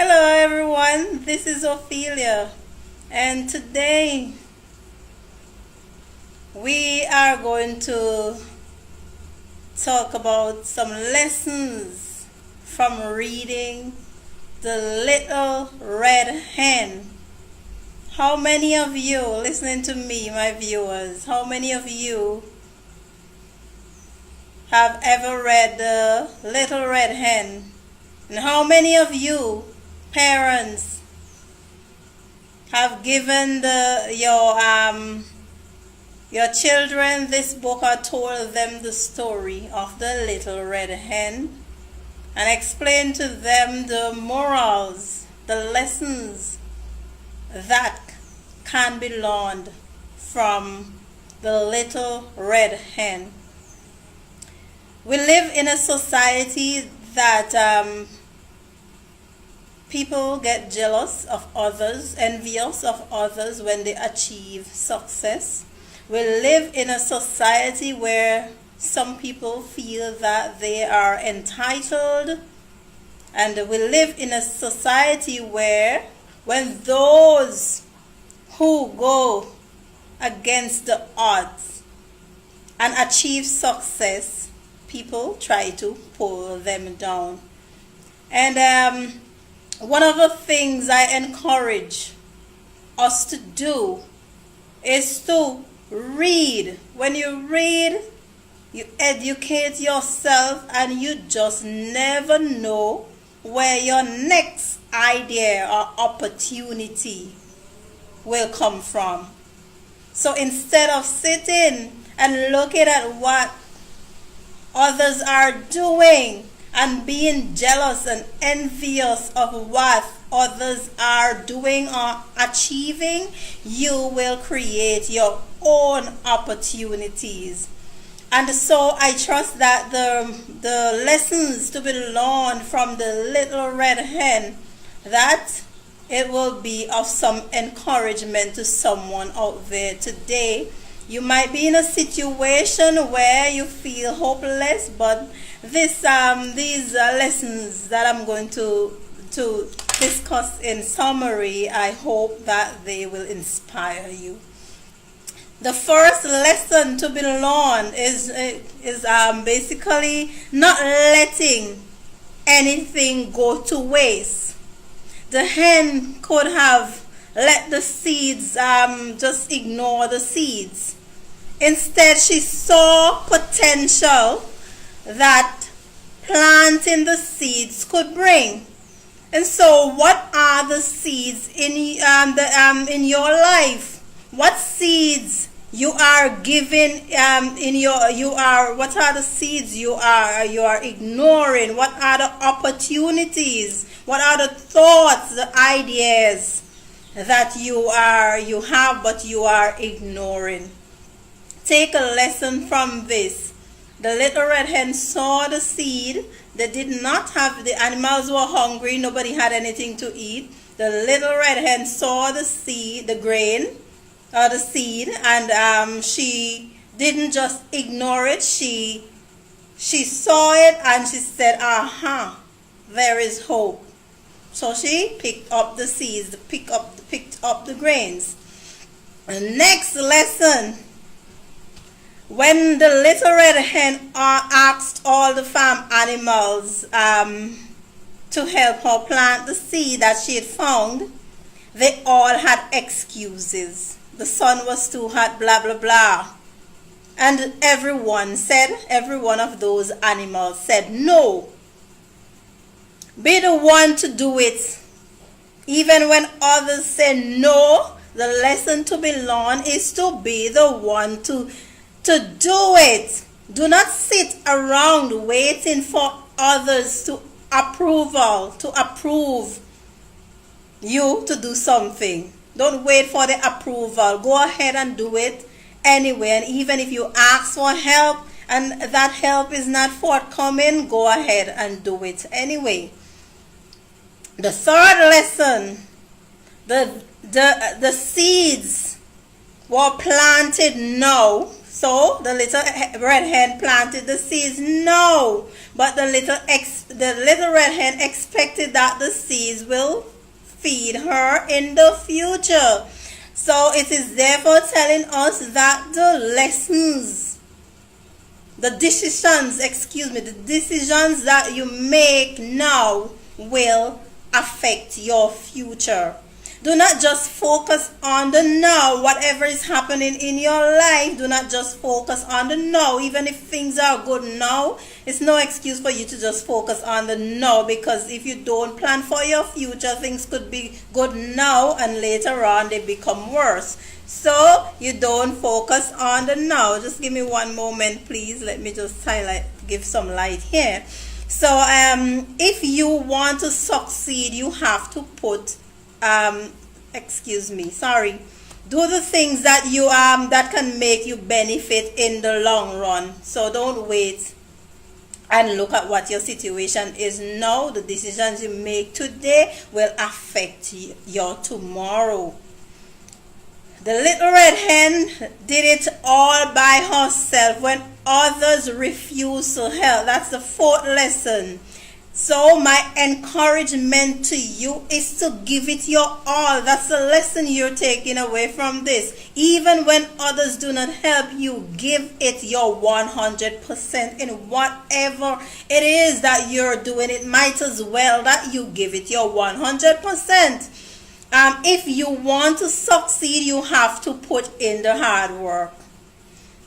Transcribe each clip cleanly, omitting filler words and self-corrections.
Hello everyone, this is Ophelia, and today we are going to talk about some lessons from reading The Little Red Hen. How many of you listening to me, my viewers, how many of you have ever read The Little Red Hen? And how many of you parents have given your children this book or told them the story of the Little Red Hen and explained to them the morals, the lessons that can be learned from the Little Red Hen? We live in a society that people get jealous of others, envious of others when they achieve success. We live in a society where some people feel that they are entitled, and we live in a society where when those who go against the odds and achieve success, people try to pull them down. And one of the things I encourage us to do is to read. When you read, you educate yourself, and you just never know where your next idea or opportunity will come from. So instead of sitting and looking at what others are doing and being jealous and envious of what others are doing or achieving, you will create your own opportunities. And so I trust that the lessons to be learned from the Little Red Hen, that it will be of some encouragement to someone out there today. You might be in a situation where you feel hopeless, but these lessons that I'm going to discuss in summary, I hope that they will inspire you. The first lesson to be learned is basically not letting anything go to waste. The hen could have let the seeds, just ignore the seeds. Instead, she saw potential that planting the seeds could bring. And so, what are the seeds in your life? What seeds you are giving what are the seeds you are ignoring? What are the opportunities? What are the thoughts, the ideas that you have but you are ignoring? Take a lesson from this. The Little Red Hen saw the seed. They did not have, the animals were hungry, nobody had anything to eat. The Little Red Hen saw the seed, the grain, or the seed, and she didn't just ignore it. She saw it and she said, aha, there is hope. So she picked up the seeds, picked up the grains. The next lesson, when the Little Red Hen asked all the farm animals to help her plant the seed that she had found, they all had excuses. The sun was too hot, blah, blah, blah. And every one of those animals said, no. Be the one to do it. Even when others say no, the lesson to be learned is to be the one to do it. Do not sit around waiting for others to approve you to do something. Don't wait for the approval. Go ahead and do it anyway. And even if you ask for help and that help is not forthcoming, go ahead and do it anyway. The third lesson, the seeds were planted now So the little red hen planted the seeds? No. But the little red hen expected that the seeds will feed her in the future. So it is therefore telling us that the decisions that you make now will affect your future. Do not just focus on the now. Whatever is happening in your life, do not just focus on the now. Even if things are good now, it's no excuse for you to just focus on the now, because if you don't plan for your future, things could be good now and later on they become worse. So you don't focus on the now. Just give me one moment, please. Let me just give some light here. So if you want to succeed, you have to put do the things that you that can make you benefit in the long run. So don't wait and look at what your situation is now. The decisions you make today will affect your tomorrow. The little red hen did it all by herself when others refused to help. That's the fourth lesson. So my encouragement to you is to give it your all. That's the lesson you're taking away from this. Even when others do not help you, give it your 100% in whatever it is that you're doing. It might as well that you give it your 100%. If you want to succeed, you have to put in the hard work.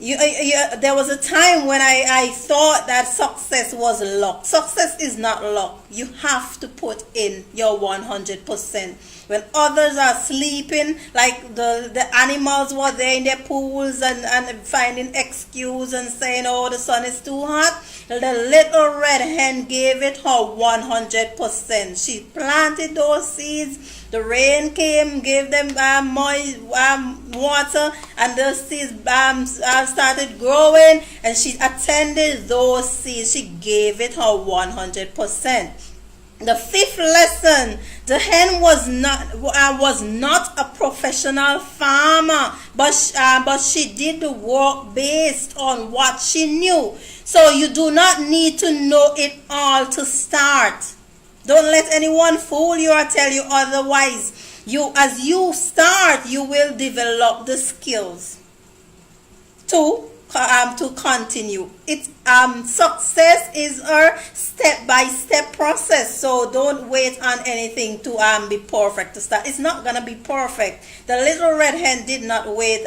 There was a time when I thought that success was luck. Success is not luck. You have to put in your 100%. When others are sleeping, like the animals were there in their pools and finding excuse and saying, oh, the sun is too hot, the little red hen gave it her 100%. She planted those seeds. The rain came, gave them water, and the seeds started growing, and she attended those seeds. She gave it her 100%. The fifth lesson: the hen was not a professional farmer, but she did the work based on what she knew. So you do not need to know it all to start. Don't let anyone fool you or tell you otherwise. As you start, you will develop the skills to continue. Success is a step-by-step process. So don't wait on anything to be perfect to start. It's not gonna be perfect. The little red hen did not wait.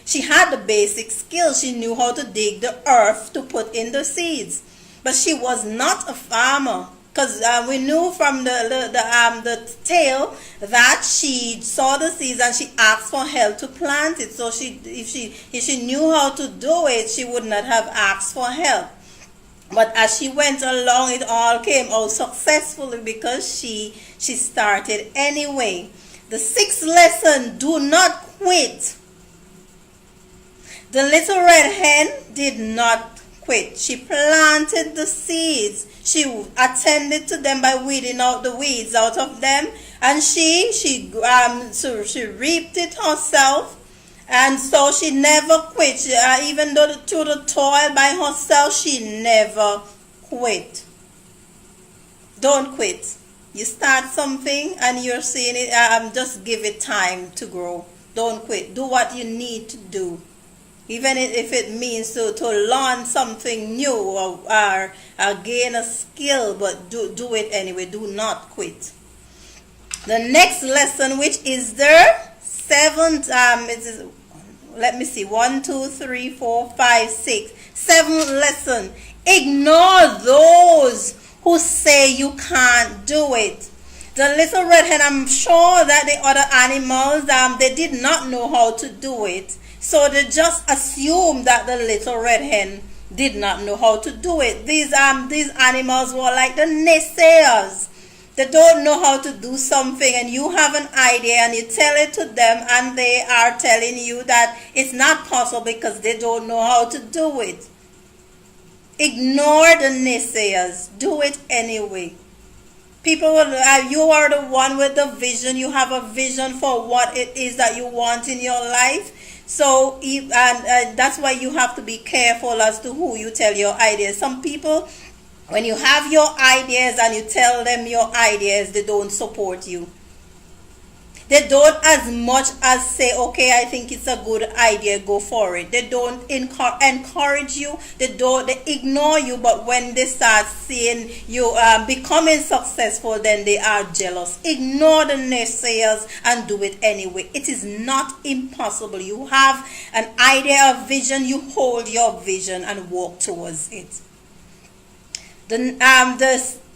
She had the basic skills. She knew how to dig the earth to put in the seeds. But she was not a farmer, because we knew from the tale that she saw the seeds and she asked for help to plant it. So if she knew how to do it, she would not have asked for help. But as she went along, it all came out successfully because she started anyway. The sixth lesson: do not quit. The little red hen did not quit. She planted the seeds. She attended to them by weeding out the weeds out of them, and she reaped it herself. And so she never quit. Even though through the toil by herself, she never quit. Don't quit. You start something and you're seeing it. Just give it time to grow. Don't quit. Do what you need to do. Even if it means to learn something new or gain a skill, but do it anyway. Do not quit. The next lesson, which is the seventh, let me see, 1, 2, 3, 4, 5, 6, seventh lesson: ignore those who say you can't do it. The little red hen, I'm sure that the other animals, they did not know how to do it. So they just assumed that the little red hen did not know how to do it. These animals were like the naysayers. They don't know how to do something, and you have an idea and you tell it to them, and they are telling you that it's not possible because they don't know how to do it. Ignore the naysayers. Do it anyway. People will, you are the one with the vision. You have a vision for what it is that you want in your life. So, and that's why you have to be careful as to who you tell your ideas. Some people, when you have your ideas and you tell them your ideas, they don't support you. They don't as much as say, okay, I think it's a good idea, go for it. They don't encourage you. They ignore you. But when they start seeing you becoming successful, then they are jealous. Ignore the naysayers and do it anyway. It is not impossible. You have an idea, a vision. You hold your vision and walk towards it. The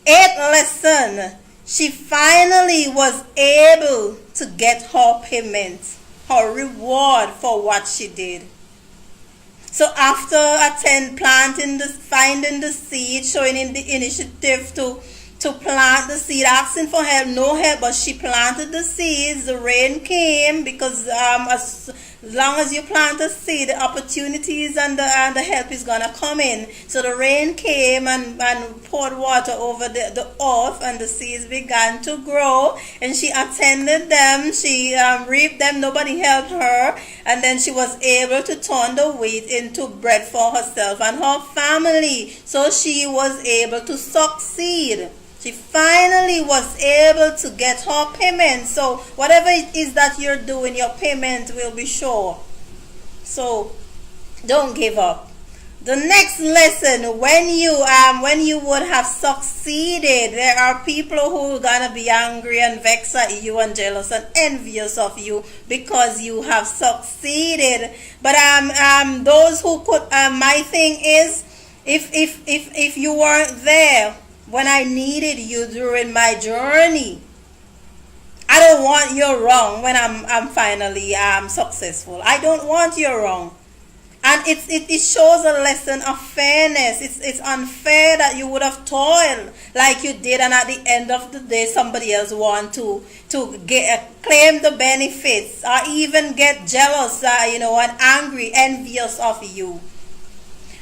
eighth lesson. She finally was able to get her payment, her reward for what she did. So after finding the seed, showing in the initiative to plant the seed, asking for help, no help, but she planted the seeds. The rain came because as long as you plant a seed, the opportunities and the help is gonna come in. So the rain came and poured water over the earth, and the seeds began to grow. And she attended them. She reaped them. Nobody helped her, and then she was able to turn the wheat into bread for herself and her family. So she was able to succeed. She finally was able to get her payment. So whatever it is that you're doing, your payment will be sure. So don't give up. The next lesson, when you would have succeeded, there are people who are gonna be angry and vexed at you and jealous and envious of you because you have succeeded. But those who could, my thing is, if you weren't there when I needed you during my journey, I don't want you wrong when I'm finally successful. I don't want you wrong. And it shows a lesson of fairness. It's unfair that you would have toiled like you did, and at the end of the day somebody else want to claim the benefits, or even get jealous, and angry, envious of you.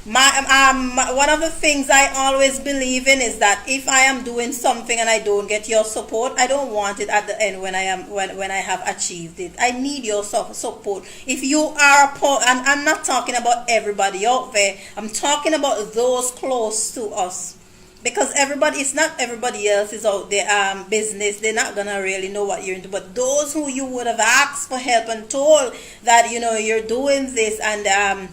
One of the things I always believe in is that if I am doing something and I don't get your support, I don't want it at the end when I have achieved it. I need your support. If you are and I'm not talking about everybody out there, I'm talking about those close to us. Because it's not everybody else is out there business. They're not gonna really know what you're into. But those who you would have asked for help and told that you're doing this, and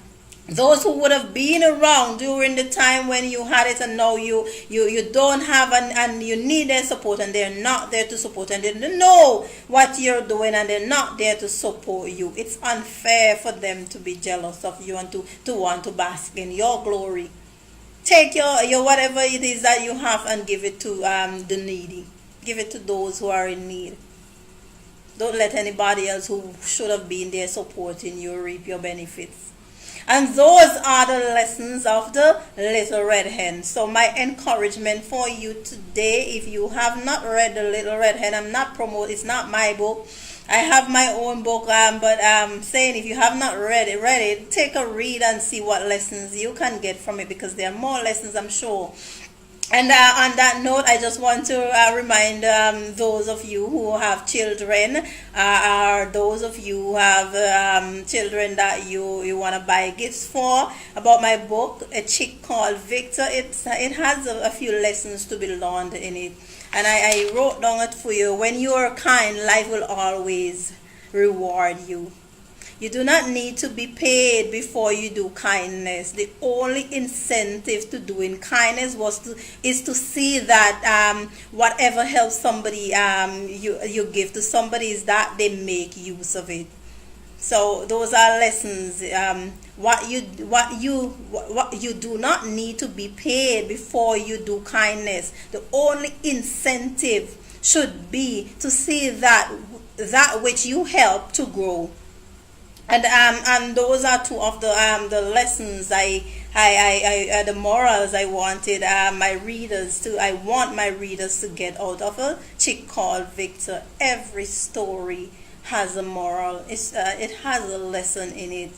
those who would have been around during the time when you had it, and now you don't have, and you need their support, and they're not there to support, and they don't know what you're doing, and they're not there to support you. It's unfair for them to be jealous of you and to want to bask in your glory. Take your whatever it is that you have and give it to the needy. Give it to those who are in need. Don't let anybody else who should have been there supporting you reap your benefits. And those are the lessons of the Little Red Hen. So my encouragement for you today, if you have not read the Little Red Hen, I'm not promoting, it's not my book. I have my own book, but I'm saying if you have not read it, take a read and see what lessons you can get from it, because there are more lessons, I'm sure. And on that note, I just want to remind those of you who have children, or those of you who have children that you want to buy gifts for, about my book, A Chick Called Victor. It has a few lessons to be learned in it. And I wrote down it for you. When you are kind, life will always reward you. You do not need to be paid before you do kindness. The only incentive to doing kindness is to see that whatever helps somebody you give to somebody, is that they make use of it. So those are lessons. What you do not need to be paid before you do kindness. The only incentive should be to see that which you help to grow. And those are two of the lessons the morals I wanted my readers to. I want my readers to get out of A Chick Called Victor. Every story has a moral. It has a lesson in it,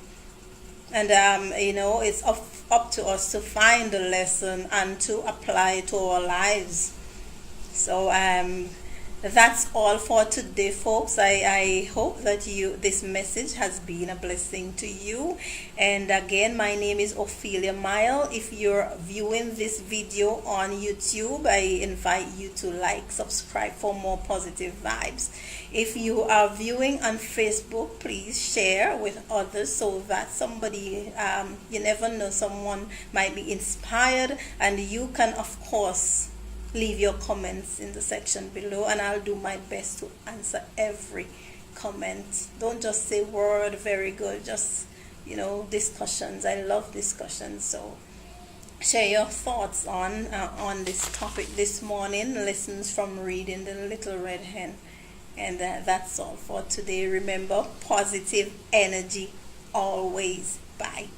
and it's up to us to find the lesson and to apply it to our lives. So that's all for today, folks. I hope that this message has been a blessing to you. And again, my name is Ophelia Mile. If you're viewing this video on YouTube, I invite you to like, subscribe for more positive vibes. If you are viewing on Facebook, please share with others so that somebody, you never know, someone might be inspired. And you can, of course, leave your comments in the section below, and I'll do my best to answer every comment. Don't just say word very good, just discussions. I love discussions. So share your thoughts on this topic this morning, lessons from reading The Little Red Hen. And that's all for today. Remember, positive energy always. Bye.